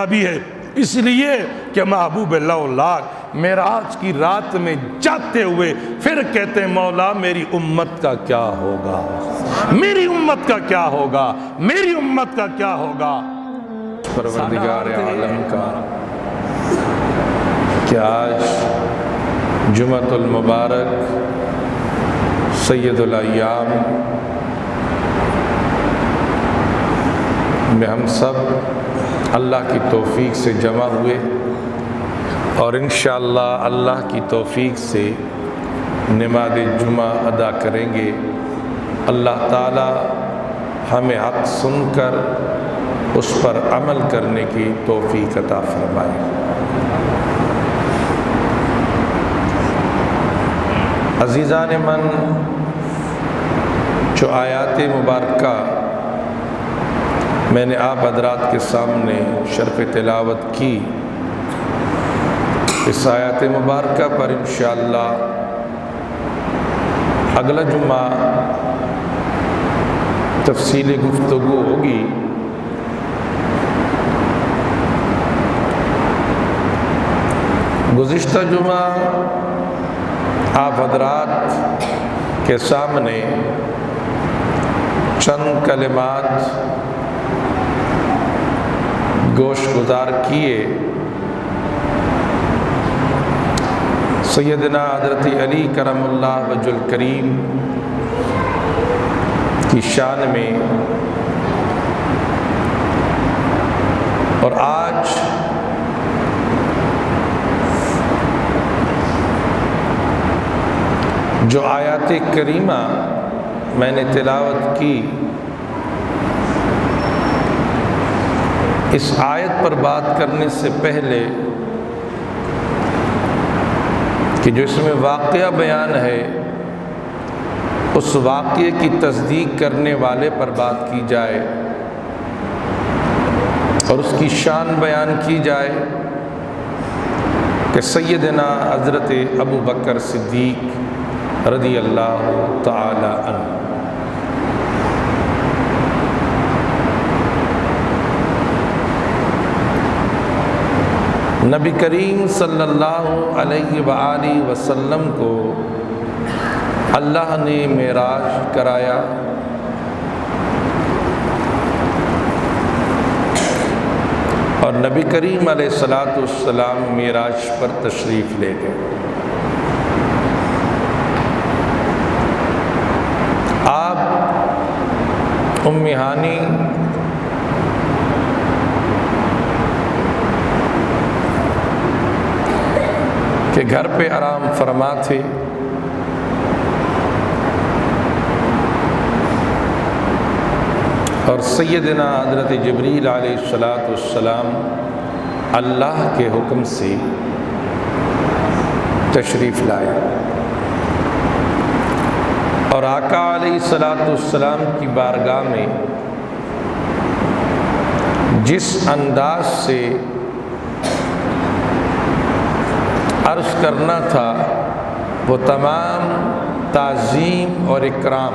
بھی ہے اس لیے کہ محبوب اللہ معراج کی رات میں جاتے ہوئے پھر کہتے ہیں مولا میری امت کا کیا ہوگا، میری امت کا کیا ہوگا، میری امت کا کیا ہوگا۔ پروردگار عالم کا کہ آج جمعۃ المبارک سید الایام میں ہم سب اللہ کی توفیق سے جمع ہوئے اور انشاءاللہ اللہ کی توفیق سے نماز جمعہ ادا کریں گے۔ اللہ تعالی ہمیں حق سن کر اس پر عمل کرنے کی توفیق عطا فرمائے۔ عزیزان من، جو آیات مبارکہ میں نے آپ حضرات کے سامنے شرف تلاوت کی، اس آیات مبارکہ پر انشاءاللہ اگلا جمعہ تفصیلی گفتگو ہوگی۔ گزشتہ جمعہ آپ حضرات کے سامنے چند کلمات گوش گزار کیے۔ سیدنا حضرت علی کرم اللہ وجہ الکریم کی شان میں، اور آج جو آیات کریمہ میں نے تلاوت کی، اس آیت پر بات کرنے سے پہلے کہ جو اس میں واقعہ بیان ہے، اس واقعے کی تصدیق کرنے والے پر بات کی جائے اور اس کی شان بیان کی جائے کہ سیدنا حضرت ابو بکر صدیق رضی اللہ تعالی عنہ، نبی کریم صلی اللہ علیہ وآلہ وسلم کو اللہ نے معراج کرایا، اور نبی کریم علیہ السلام معراج پر تشریف لے گئے۔ آپ ام ہانی کہ گھر پہ آرام فرما تھے، اور سیدنا حضرت جبریل علیہ السلام اللہ کے حکم سے تشریف لائے، اور آقا علیہ السلام کی بارگاہ میں جس انداز سے عرض کرنا تھا وہ تمام تعظیم اور اکرام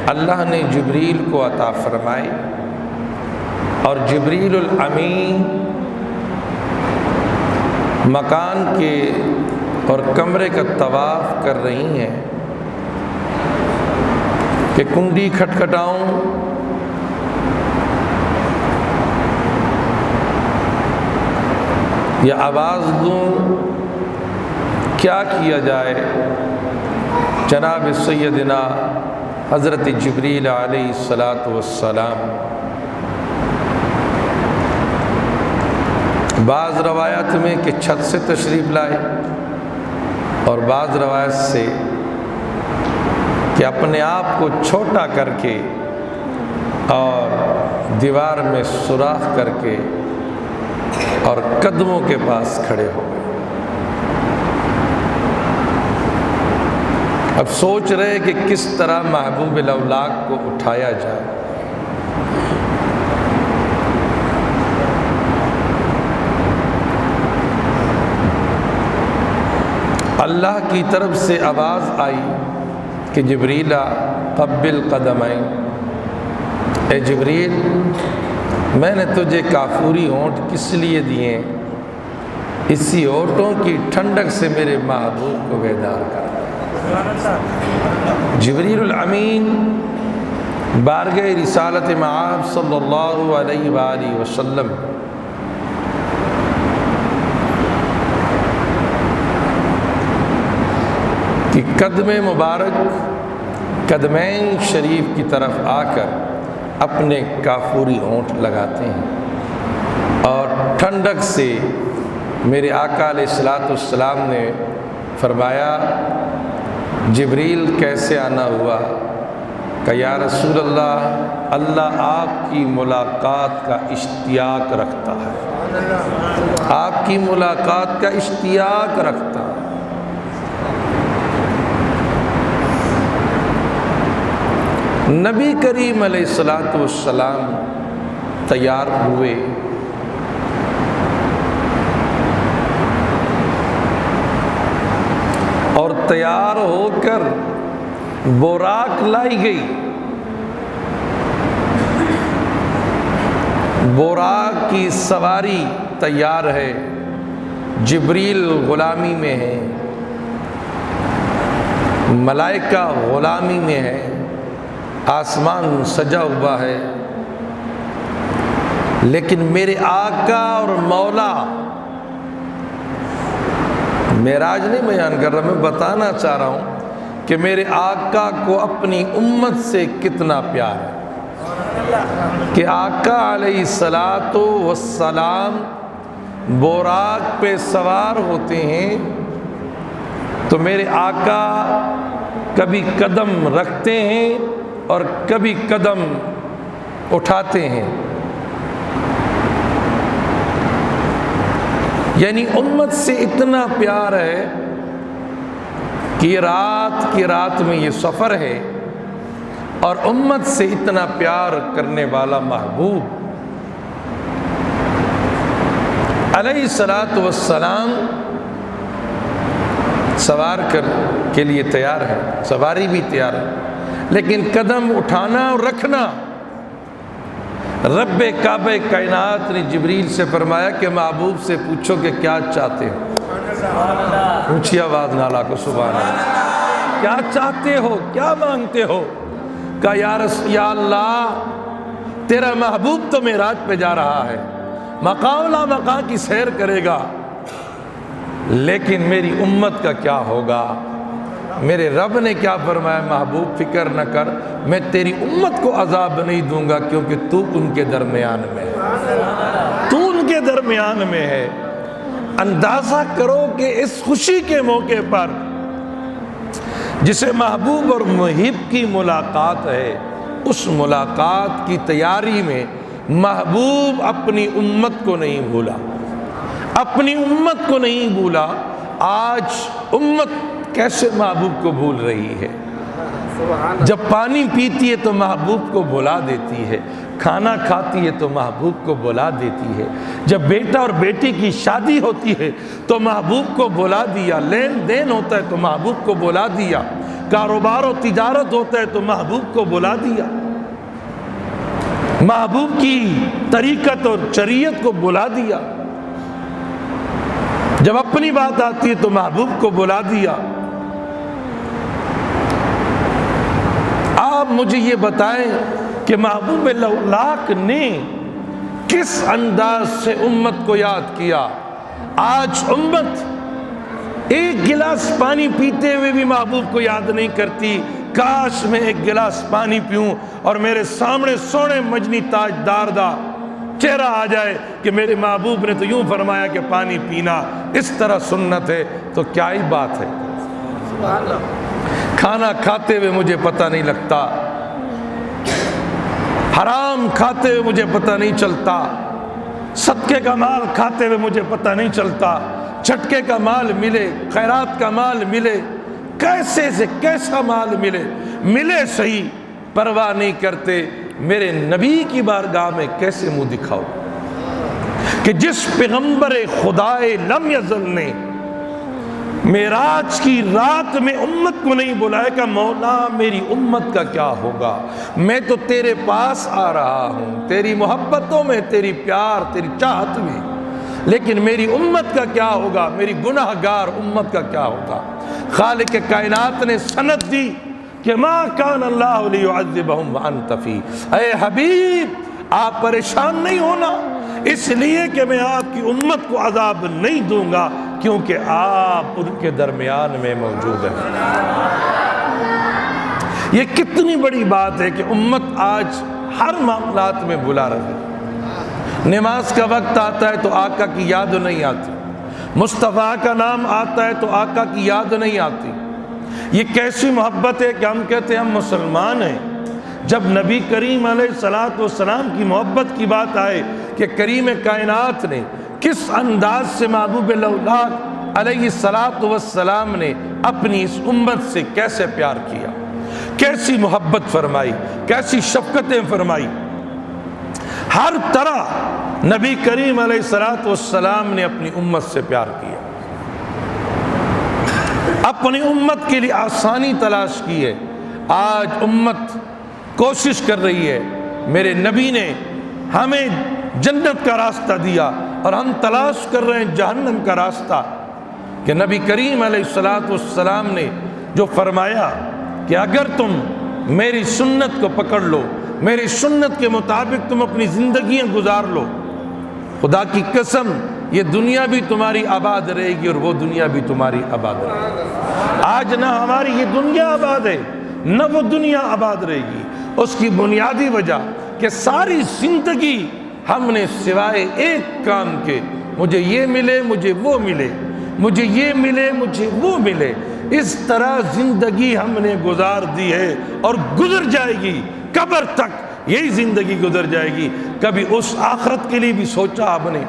اللہ نے جبریل کو عطا فرمائے، اور جبریل الامین مکان کے اور کمرے کا طواف کر رہی ہیں کہ کنڈی کھٹکھٹاؤں یا آواز دوں، کیا کیا جائے۔ جناب سیدنا حضرت جبریل علیہ السلام بعض روایت میں کہ چھت سے تشریف لائے، اور بعض روایت سے کہ اپنے آپ کو چھوٹا کر کے اور دیوار میں سوراخ کر کے اور قدموں کے پاس کھڑے ہو گئے۔ اب سوچ رہے کہ کس طرح محبوب الاولاق کو اٹھایا جائے۔ اللہ کی طرف سے آواز آئی کہ جبریل قبل قدمین، اے جبریل میں نے تجھے کافوری ہونٹ کس لیے دیے؟ اسی ہونٹوں کی ٹھنڈک سے میرے محبوب کو بیدار کر۔ جبریل الامین بارگاہ رسالت مآب صلی اللہ علیہ وآلہ وسلم کہ قدم مبارک قدمین شریف کی طرف آ کر اپنے کافوری ہونٹ لگاتے ہیں، اور ٹھنڈک سے میرے آقا علیہ السلام نے فرمایا جبریل کیسے آنا ہوا؟ کہ یا رسول اللہ، اللہ آپ کی ملاقات کا اشتیاق رکھتا ہے، آپ کی ملاقات کا اشتیاق رکھتا ہے۔ نبی کریم علیہ السلام تیار ہوئے، اور تیار ہو کر بوراک لائی گئی۔ بوراک کی سواری تیار ہے، جبریل غلامی میں ہے، ملائکہ غلامی میں ہے، آسمان سجا ہوا ہے، لیکن میرے آقا اور مولا، معراج نہیں بیان کر رہا، میں بتانا چاہ رہا ہوں کہ میرے آقا کو اپنی امت سے کتنا پیار ہے، کہ آقا علیہ السلام بوراک پہ سوار ہوتے ہیں تو میرے آقا کبھی قدم رکھتے ہیں اور کبھی قدم اٹھاتے ہیں، یعنی امت سے اتنا پیار ہے کہ یہ رات میں یہ سفر ہے، اور امت سے اتنا پیار کرنے والا محبوب علیہ السلام سوار کے لیے تیار ہے، سواری بھی تیار ہے، لیکن قدم اٹھانا اور رکھنا، رب کعبہ کائنات نے جبریل سے فرمایا کہ محبوب سے پوچھو کہ کیا چاہتے ہو، اونچی آواز نالا کو سبحان اللہ، کیا چاہتے ہو، کیا مانگتے ہو؟ کہا یا اللہ، تیرا محبوب تو معراج پہ جا رہا ہے، مقام لا مقام کی سیر کرے گا، لیکن میری امت کا کیا ہوگا؟ میرے رب نے کیا فرمایا؟ محبوب فکر نہ کر، میں تیری امت کو عذاب نہیں دوں گا، کیونکہ تو ان کے درمیان میں ہے، تو ان کے درمیان میں ہے۔ اندازہ کرو کہ اس خوشی کے موقع پر جسے محبوب اور محب کی ملاقات ہے، اس ملاقات کی تیاری میں محبوب اپنی امت کو نہیں بھولا، اپنی امت کو نہیں بھولا۔ آج امت کیسے محبوب کو بھول رہی ہے؟ جب پانی پیتی ہے تو محبوب کو بھلا دیتی ہے، کھانا کھاتی ہے تو محبوب کو بھلا دیتی ہے، جب بیٹا اور بیٹی کی شادی ہوتی ہے تو محبوب کو بھلا دیا، لین دین ہوتا ہے تو محبوب کو بھلا دیا، کاروبار و تجارت ہوتا ہے تو محبوب کو بھلا دیا، محبوب کی طریقت اور شریعت کو بھلا دیا، جب اپنی بات آتی ہے تو محبوب کو بھلا دیا۔ آپ مجھے یہ بتائیں کہ محبوب لاک نے کس انداز سے امت کو یاد کیا؟ آج امت ایک گلاس پانی پیتے ہوئے بھی محبوب کو یاد نہیں کرتی۔ کاش میں ایک گلاس پانی پیوں اور میرے سامنے سونے مجنی تاجدار دا چہرہ آ جائے کہ میرے محبوب نے تو یوں فرمایا کہ پانی پینا اس طرح سنت ہے، تو کیا ہی بات ہے۔ کھانا کھاتے ہوئے مجھے پتہ نہیں لگتا، حرام کھاتے ہوئے مجھے پتہ نہیں چلتا، صدقے کا مال کھاتے ہوئے مجھے پتہ نہیں چلتا، جھٹکے کا مال ملے، خیرات کا مال ملے، کیسے سے کیسا مال ملے، ملے صحیح، پرواہ نہیں کرتے۔ میرے نبی کی بارگاہ میں کیسے منہ دکھاؤ کہ جس پیغمبر خدائے لم یزل نے معراج کی رات میں امت کو نہیں بلائے گا، مولا میری امت کا کیا ہوگا، میں تو تیرے پاس آ رہا ہوں، تیری محبتوں میں، تیری پیار، تیری چاہت میں، لیکن میری امت کا کیا ہوگا، میری گناہ گار امت کا کیا ہوگا۔ خالق کائنات نے سند دی کہ ما کان اللہ لیعذبہم وانت فیہم، اے حبیب آپ پریشان نہیں ہونا، اس لیے کہ میں آپ کی امت کو عذاب نہیں دوں گا، کیونکہ آپ ان کے درمیان میں موجود ہیں۔ یہ کتنی بڑی بات ہے کہ امت آج ہر معاملات میں بلا رہی ہے۔ نماز کا وقت آتا ہے تو آقا کی یاد نہیں آتی، مصطفیٰ کا نام آتا ہے تو آقا کی یاد نہیں آتی۔ یہ کیسی محبت ہے کہ ہم کہتے ہیں ہم مسلمان ہیں، جب نبی کریم علیہ السلام کی محبت کی بات آئے کہ کریم کائنات نے کس انداز سے محبوب الاولاد علیہ السلام نے اپنی اس امت سے کیسے پیار کیا، کیسی محبت فرمائی، کیسی شفقتیں فرمائی، ہر طرح نبی کریم علیہ السلام نے اپنی امت سے پیار کیا، اپنی امت کے لیے آسانی تلاش کی ہے۔ آج امت کوشش کر رہی ہے، میرے نبی نے ہمیں جنت کا راستہ دیا اور ہم تلاش کر رہے ہیں جہنم کا راستہ، کہ نبی کریم علیہ السلام نے جو فرمایا کہ اگر تم میری سنت کو پکڑ لو، میری سنت کے مطابق تم اپنی زندگیاں گزار لو، خدا کی قسم یہ دنیا بھی تمہاری آباد رہے گی اور وہ دنیا بھی تمہاری آباد رہے گی۔ آج نہ ہماری یہ دنیا آباد ہے نہ وہ دنیا آباد رہے گی، اس کی بنیادی وجہ کہ ساری زندگی ہم نے سوائے ایک کام کے، مجھے یہ ملے مجھے وہ ملے، مجھے یہ ملے مجھے وہ ملے، اس طرح زندگی ہم نے گزار دی ہے اور گزر جائے گی، قبر تک یہی زندگی گزر جائے گی۔ کبھی اس آخرت کے لیے بھی سوچا آپ نے،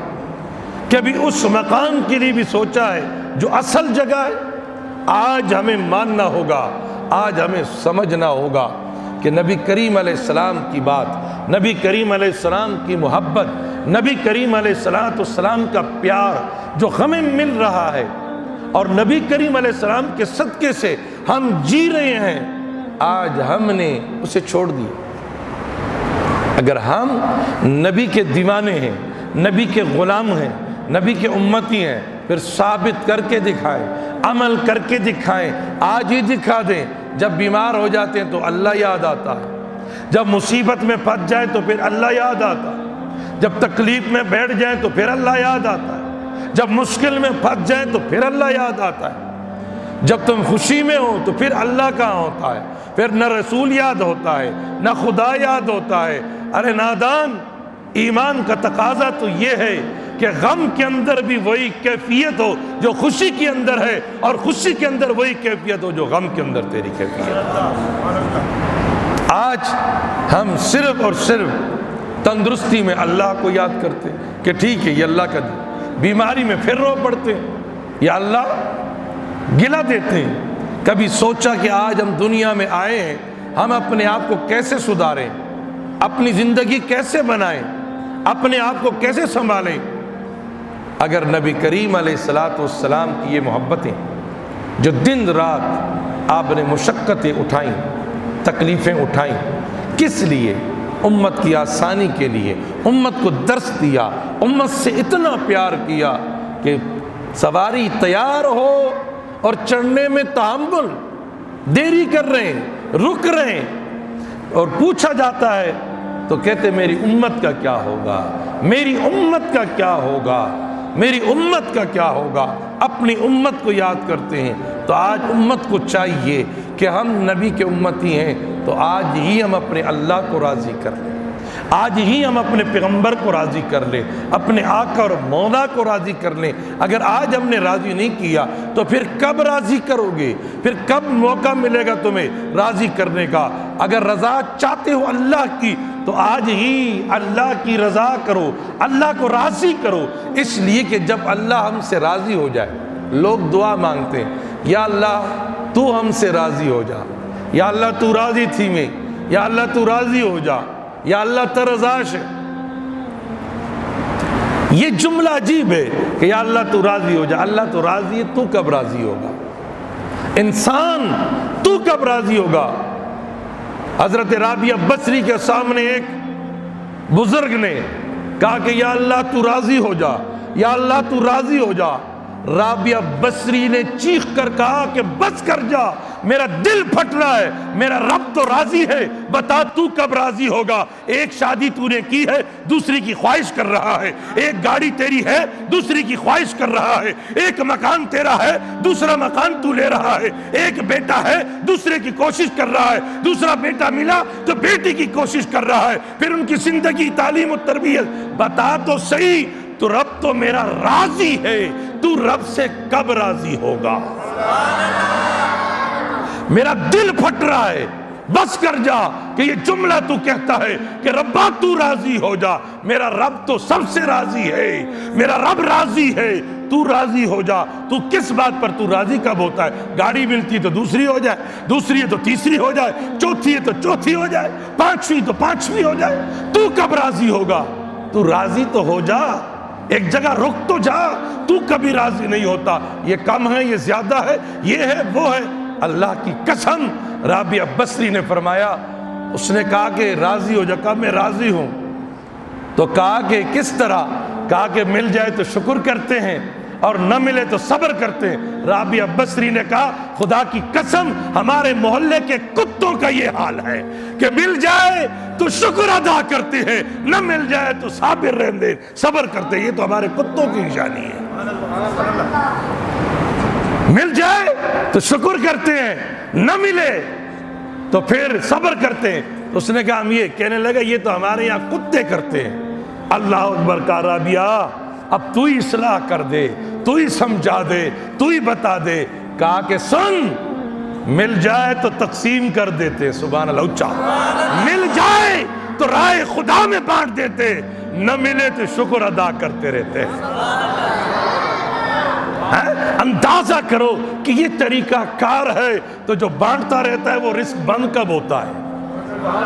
کبھی اس مقام کے لیے بھی سوچا ہے جو اصل جگہ ہے؟ آج ہمیں ماننا ہوگا، آج ہمیں سمجھنا ہوگا کہ نبی کریم علیہ السلام کی بات، نبی کریم علیہ السلام کی محبت، نبی کریم علیہ السلام کا پیار جو ہمیں مل رہا ہے اور نبی کریم علیہ السلام کے صدقے سے ہم جی رہے ہیں، آج ہم نے اسے چھوڑ دیا۔ اگر ہم نبی کے دیوانے ہیں، نبی کے غلام ہیں، نبی کے امتی ہیں، پھر ثابت کر کے دکھائیں، عمل کر کے دکھائیں، آج ہی دکھا دیں۔ جب بیمار ہو جاتے ہیں تو اللہ یاد آتا ہے، جب مصیبت میں پھنس جائے تو پھر اللہ یاد آتا ہے، جب تکلیف میں بیٹھ جائیں تو پھر اللہ یاد آتا ہے، جب مشکل میں پھنس جائیں تو پھر اللہ یاد آتا ہے، جب تم خوشی میں ہو تو پھر اللہ کہاں ہوتا ہے، پھر نہ رسول یاد ہوتا ہے نہ خدا یاد ہوتا ہے۔ ارے نادان، ایمان کا تقاضا تو یہ ہے کہ غم کے اندر بھی وہی کیفیت ہو جو خوشی کے اندر ہے، اور خوشی کے اندر وہی کیفیت ہو جو غم کے اندر تیری کیفیت ہے۔ آج ہم صرف اور صرف تندرستی میں اللہ کو یاد کرتے کہ ٹھیک ہے یہ اللہ کا دن، بیماری میں پھر رو پڑتے یا اللہ گلہ دیتے ہیں۔ کبھی سوچا کہ آج ہم دنیا میں آئے ہیں، ہم اپنے آپ کو کیسے سدھاریں، اپنی زندگی کیسے بنائیں، اپنے آپ کو کیسے سنبھالیں؟ اگر نبی کریم علیہ السلام کی یہ محبتیں جو دن رات آپ نے مشقتیں اٹھائیں، تکلیفیں اٹھائیں، کس لیے؟ امت کی آسانی کے لیے، امت کو درس دیا، امت سے اتنا پیار کیا کہ سواری تیار ہو اور چڑھنے میں تحمل، دیری کر رہے ہیں، رک رہے ہیں، اور پوچھا جاتا ہے تو کہتے میری امت کا کیا ہوگا، میری امت کا کیا ہوگا، میری امت کا کیا ہوگا، اپنی امت کو یاد کرتے ہیں۔ تو آج امت کو چاہیے کہ ہم نبی کے امتی ہیں تو آج ہی ہم اپنے اللہ کو راضی کر لیں، آج ہی ہم اپنے پیغمبر کو راضی کر لیں، اپنے آقا اور مولا کو راضی کر لیں۔ اگر آج ہم نے راضی نہیں کیا تو پھر کب راضی کرو گے؟ پھر کب موقع ملے گا تمہیں راضی کرنے کا؟ اگر رضا چاہتے ہو اللہ کی تو آج ہی اللہ کی رضا کرو، اللہ کو راضی کرو، اس لیے کہ جب اللہ ہم سے راضی ہو جائے، لوگ دعا مانگتے ہیں یا اللہ تو ہم سے راضی ہو جا، یا اللہ تو راضی تھی میں، یا اللہ تو راضی ہو جا، یا اللہ ترضاش ہے۔ یہ جملہ عجیب ہے کہ یا اللہ تو راضی ہو جا. اللہ تو راضی ہے، تو کب راضی ہوگا؟ انسان تو کب راضی ہوگا؟ حضرت رابعہ بصری کے سامنے ایک بزرگ نے کہا کہ یا اللہ تو راضی ہو جا، یا اللہ تو راضی ہو جا. رابعہ بصری نے چیخ کر کہا کہ بس کر جا، میرا دل پھٹ رہا ہے، میرا رب تو راضی ہے، بتا تو کب راضی ہوگا؟ ایک شادی تو نے کی ہے، دوسری کی خواہش کر رہا ہے. ایک گاڑی تیری ہے، دوسری کی خواہش کر رہا ہے. ایک مکان تیرا ہے، دوسرا مکان تو لے رہا ہے. ایک بیٹا ہے، دوسرے کی کوشش کر رہا ہے. دوسرا بیٹا ملا تو بیٹی کی کوشش کر رہا ہے. پھر ان کی زندگی، تعلیم و تربیت. بتا تو صحیح، تو رب تو میرا راضی ہے، تو رب سے کب راضی ہوگا؟ میرا دل پھٹ رہا ہے، بس کر جا. کہ یہ جملہ تو کہتا ہے کہ ربا تو راضی ہو جا، میرا رب تو سب سے راضی ہے، میرا رب راضی ہے، تو راضی ہو جا. تو کس بات پر تو راضی کب ہوتا ہے؟ گاڑی ملتی تو دوسری ہو جائے، دوسری ہے تو تیسری ہو جائے، چوتھی ہے تو چوتھی ہو جائے، پانچویں تو پانچویں ہو جائے. تو کب راضی ہوگا؟ تو راضی تو ہو جا، ایک جگہ رک تو جا. تو کبھی راضی نہیں ہوتا. یہ کم ہے، یہ زیادہ ہے، یہ ہے، وہ ہے. اللہ کی قسم، رابعہ بصری نے فرمایا، اس نے کہا کہ راضی ہو جا. کہا میں راضی ہوں. تو کہا کہ کس طرح؟ کہا کہ مل جائے تو شکر کرتے ہیں اور نہ ملے تو صبر کرتے ہیں. رابعہ بصری نے کہا خدا کی قسم ہمارے محلے کے کتوں کا یہ حال ہے کہ مل جائے تو شکر ادا کرتے ہیں، نہ مل جائے تو صابر رہتے، صبر کرتے ہیں. یہ تو ہمارے کتوں کی نشانی ہے. مل جائے تو شکر کرتے ہیں، نہ ملے تو پھر صبر کرتے ہیں. تو اس نے کہا ہم یہ کہنے لگے یہ تو ہمارے یہاں کتے کرتے ہیں. اللہ اکبر. کا رابعہ اب تو ہی اصلاح کر دے، تو ہی سمجھا دے، تو ہی بتا دے. کہا کہ سن، مل جائے تو تقسیم کر دیتے. سبحان اللہ. اچھا، مل جائے تو رائے خدا میں بانٹ دیتے، نہ ملے تو شکر ادا کرتے رہتے. اندازہ کرو کہ یہ طریقہ کار ہے. تو جو بانٹتا رہتا ہے وہ رزق بند کب ہوتا ہے؟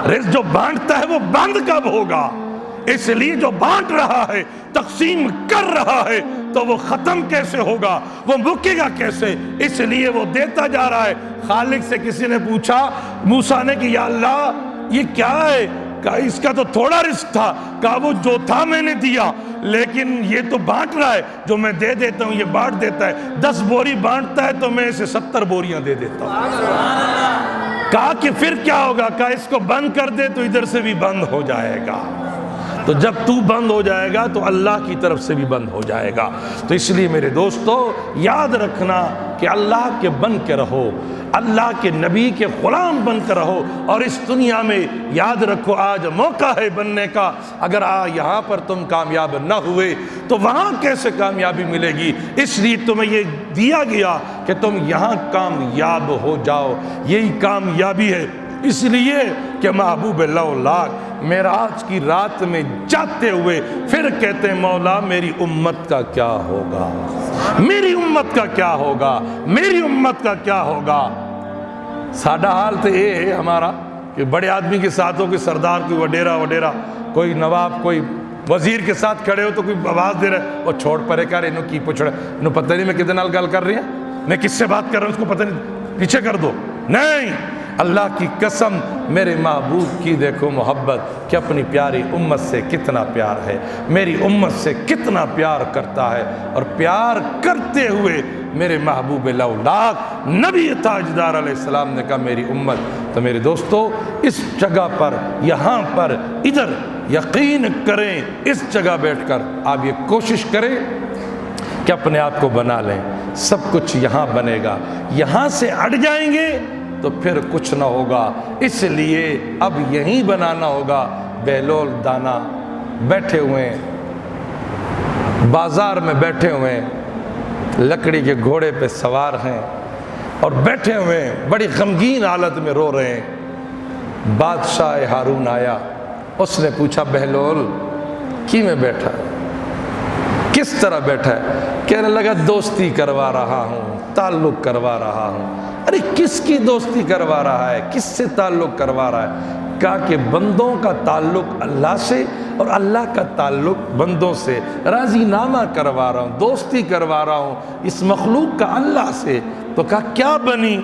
رزق جو بانٹتا ہے وہ بند کب ہوگا؟ اس لیے جو بانٹ رہا ہے، تقسیم کر رہا ہے، تو وہ ختم کیسے ہوگا؟ وہ مکے گا کیسے؟ اس لیے وہ دیتا جا رہا ہے. خالق سے کسی نے پوچھا موسیٰ نے کہ یا اللہ یہ کیا ہے؟ کہا اس کا تو تھوڑا رزق تھا. کہا وہ جو تھا میں نے دیا، لیکن یہ تو بانٹ رہا ہے. جو میں دے دیتا ہوں یہ بانٹ دیتا ہے. 10 بوری بانٹتا ہے تو میں اسے 70 بوریاں دے دیتا ہوں. کہا کہ پھر کیا ہوگا؟ کہا اس کو بند کر دے تو ادھر سے بھی بند ہو جائے گا. تو جب تو بند ہو جائے گا تو اللہ کی طرف سے بھی بند ہو جائے گا. تو اس لیے میرے دوستو یاد رکھنا کہ اللہ کے بن کے رہو، اللہ کے نبی کے غلام بن کر رہو. اور اس دنیا میں یاد رکھو آج موقع ہے بننے کا. اگر یہاں پر تم کامیاب نہ ہوئے تو وہاں کیسے کامیابی ملے گی؟ اس لیے تمہیں یہ دیا گیا کہ تم یہاں کامیاب ہو جاؤ. یہی کامیابی ہے. اس لیے کہ محبوب اللہ معراج کی رات میں جاتے ہوئے پھر کہتے ہیں مولا میری امت کا کیا ہوگا، میری امت کا کیا ہوگا، میری امت کا کیا ہوگا. سادہ حال تو یہ ہے ہمارا کہ بڑے آدمی کے ساتھ ہو، کہ سردار کوئی وڈیرا کوئی نواب کوئی وزیر کے ساتھ کھڑے ہو تو کوئی آواز دے رہا ہے وہ چھوڑ پرے کر انہوں کی پوچھ رہا ہے، انہوں پتہ نہیں میں کتنے نال گل کر رہی ہیں، میں کس سے بات کر رہا ہوں اس کو پتہ نہیں، پیچھے کر دو. نہیں، اللہ کی قسم میرے محبوب کی دیکھو محبت کہ اپنی پیاری امت سے کتنا پیار ہے، میری امت سے کتنا پیار کرتا ہے. اور پیار کرتے ہوئے میرے محبوب لاؤلاق نبی تاجدار علیہ السلام نے کہا میری امت. تو میرے دوستو اس جگہ پر، یہاں پر، ادھر یقین کریں، اس جگہ بیٹھ کر آپ یہ کوشش کریں کہ اپنے آپ کو بنا لیں. سب کچھ یہاں بنے گا. یہاں سے ہٹ جائیں گے تو پھر کچھ نہ ہوگا. اس لیے اب یہیں بنانا ہوگا. بہلول دانا بیٹھے ہوئے ہیں، بازار میں بیٹھے ہوئے ہیں، لکڑی کے گھوڑے پہ سوار ہیں اور بیٹھے ہوئے ہیں، بڑی غمگین حالت میں رو رہے ہیں. بادشاہ ہارون آیا، اس نے پوچھا بہلول کی میں بیٹھا ہے، کس طرح بیٹھا ہے؟ کہنے لگا دوستی کروا رہا ہوں، تعلق کروا رہا ہوں. ارے کس کی دوستی کروا رہا ہے، کس سے تعلق کروا رہا ہے؟ کہا کہ بندوں کا تعلق اللہ سے اور اللہ کا تعلق بندوں سے راضی نامہ کروا رہا ہوں، دوستی کروا رہا ہوں اس مخلوق کا اللہ سے۔ تو کہا کیا بنی؟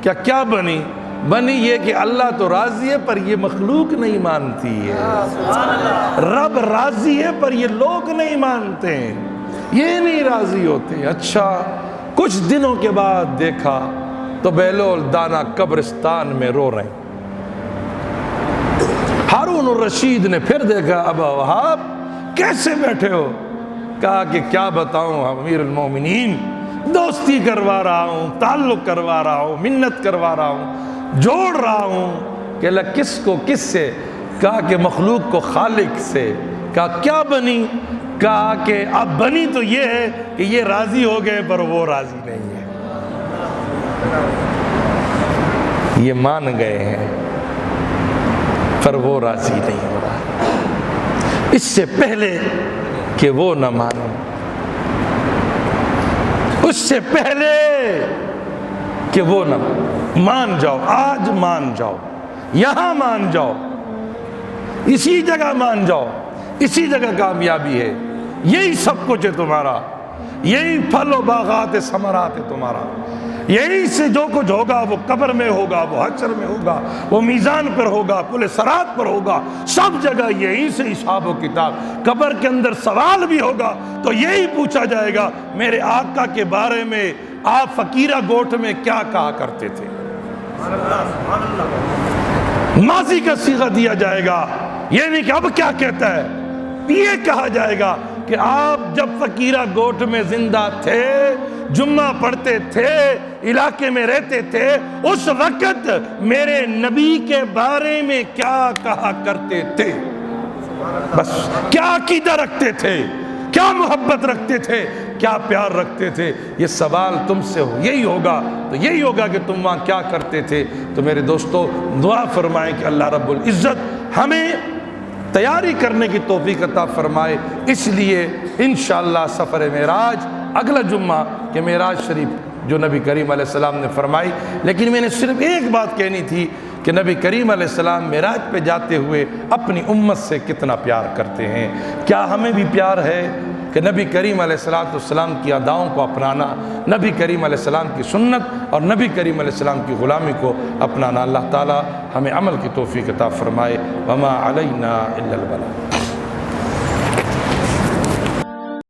کیا بنی؟ بنی یہ کہ اللہ تو راضی ہے پر یہ مخلوق نہیں مانتی ہے، رب راضی ہے پر یہ لوگ نہیں مانتے ہیں، یہ نہیں راضی ہوتے۔ اچھا، کچھ دنوں کے بعد دیکھا تو بہلول دانا قبرستان میں رو رہے ہیں۔ ہارون الرشید نے پھر دیکھا، ابا وہاب کیسے بیٹھے ہو؟ کہا کہ کیا بتاؤں امیر المومنین، دوستی کروا رہا ہوں، تعلق کروا رہا ہوں، منت کروا رہا ہوں، جوڑ رہا ہوں۔ کہ اللہ کس کو کس سے؟ کہا کہ مخلوق کو خالق سے۔ کہا کیا بنی؟ کہا کہ اب بنی تو یہ ہے کہ یہ راضی ہو گئے پر وہ راضی نہیں ہے، یہ مان گئے ہیں پر وہ راضی نہیں ہو رہا۔ اس سے پہلے کہ وہ نہ مانیں، اس سے پہلے کہ وہ نہ مان جاؤ، آج مان جاؤ، یہاں مان جاؤ، اسی جگہ مان جاؤ، اسی جگہ کامیابی ہے، یہی سب کچھ ہے تمہارا، یہی پھل و باغات ثمرات ہے تمہارا، یہی سے جو کچھ ہوگا وہ قبر میں ہوگا، وہ حشر میں ہوگا، وہ میزان پر ہوگا، پل صراط پر ہوگا، سب جگہ یہی سے حساب و کتاب۔ قبر کے اندر سوال بھی ہوگا تو یہی پوچھا جائے گا میرے آقا کے بارے میں آپ فقیرہ گوٹھ میں کیا کہا کرتے تھے۔ ماضی کا صیغہ دیا جائے گا، یہ نہیں کہ اب کیا کہتا ہے، یہ کہا جائے گا کہ آپ جب فقیرہ گوٹھ میں زندہ تھے، جمعہ پڑھتے تھے، علاقے میں رہتے تھے، اس وقت میرے نبی کے بارے میں کیا کہا کرتے تھے، بس کیا عقیدہ رکھتے تھے، کیا محبت رکھتے تھے، کیا پیار رکھتے تھے۔ یہ سوال تم سے یہی ہوگا، تو یہی ہوگا کہ تم وہاں کیا کرتے تھے۔ تو میرے دوستو دعا فرمائیں کہ اللہ رب العزت ہمیں تیاری کرنے کی توفیق عطا فرمائے۔ اس لیے انشاءاللہ سفر معراج اگلا جمعہ کہ معراج شریف جو نبی کریم علیہ السلام نے فرمائی، لیکن میں نے صرف ایک بات کہنی تھی کہ نبی کریم علیہ السلام معراج پہ جاتے ہوئے اپنی امت سے کتنا پیار کرتے ہیں۔ کیا ہمیں بھی پیار ہے کہ نبی کریم علیہ السلام کی اداؤں کو اپنانا، نبی کریم علیہ السلام کی سنت اور نبی کریم علیہ السلام کی غلامی کو اپنانا۔ اللہ تعالی ہمیں عمل کی توفیق عطا فرمائے۔ وما علینا الا البلاغ۔